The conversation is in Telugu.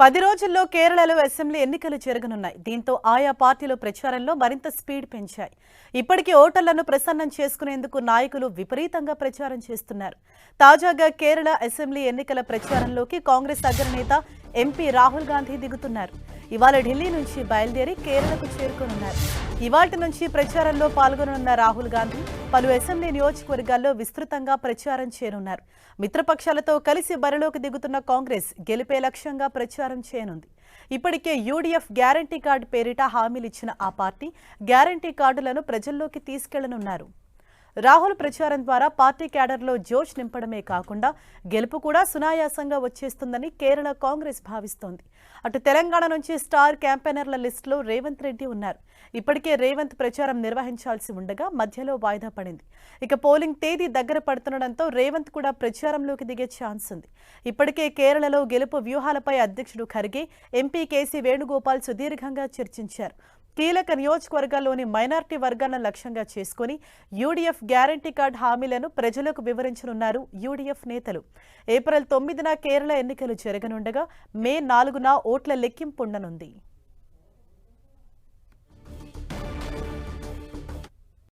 10 రోజుల్లో కేరళలో అసెంబ్లీ ఎన్నికలు జరగనున్నాయి. దీంతో ఆయా పార్టీలు ప్రచారంలో మరింత స్పీడ్ పెంచాయి. ఇప్పటికే ఓటర్లను ప్రసన్నం చేసుకునేందుకు నాయకులు విపరీతంగా ప్రచారం చేస్తున్నారు. తాజాగా కేరళ అసెంబ్లీ ఎన్నికల ప్రచారంలోకి కాంగ్రెస్ అగ్రనేత ఎంపీ రాహుల్ గాంధీ దిగుతున్నారు. ఇవాళ ఢిల్లీ నుంచి బయలుదేరి కేరళకు చేరుకోనున్నారు. ఇవాల్టి నుంచి ప్రచారంలో పాల్గొననున్న రాహుల్ గాంధీ పలు అసెంబ్లీ నియోజకవర్గాల్లో విస్తృతంగా ప్రచారం చేయనున్నారు. మిత్రపక్షాలతో కలిసి బరిలోకి దిగుతున్న కాంగ్రెస్ గెలిపే లక్ష్యంగా ప్రచారం చేయనుంది. ఇప్పటికే యూడీఎఫ్ గ్యారంటీ కార్డు పేరిట హామీలిచ్చిన ఆ పార్టీ గ్యారంటీ కార్డులను ప్రజల్లోకి తీసుకెళ్లనున్నారు. రాహుల్ ప్రచారం ద్వారా పార్టీ క్యాడర్లో జోష్ నింపడమే కాకుండా గెలుపు కూడా సునాయాసంగా వచ్చేస్తుందని కేరళ కాంగ్రెస్ భావిస్తోంది. అటు తెలంగాణ నుంచి స్టార్ క్యాంపెయినర్ల లిస్టులో రేవంత్ రెడ్డి ఉన్నారు. ఇప్పటికే రేవంత్ ప్రచారం నిర్వహించాల్సి ఉండగా మధ్యలో వాయిదా పడింది. ఇక పోలింగ్ తేదీ దగ్గర పడుతుండటంతో రేవంత్ కూడా ప్రచారంలోకి దిగే ఛాన్స్ ఉంది. ఇప్పటికే కేరళలో గెలుపు వ్యూహాలపై అధ్యక్షుడు ఖర్గే, ఎంపీ కేసీ వేణుగోపాల్ సుదీర్ఘంగా చర్చించారు. కీలక నియోజకవర్గాల్లోని మైనార్టీ వర్గాలను లక్ష్యంగా చేసుకుని యూడీఎఫ్ గ్యారంటీ కార్డు హామీలను ప్రజలకు వివరించనున్నారు యూడీఎఫ్ నేతలు. ఏప్రిల్ 9న కేరళ ఎన్నికలు జరగనుండగా మే 4న ఓట్ల లెక్కింపు ఉండనుంది.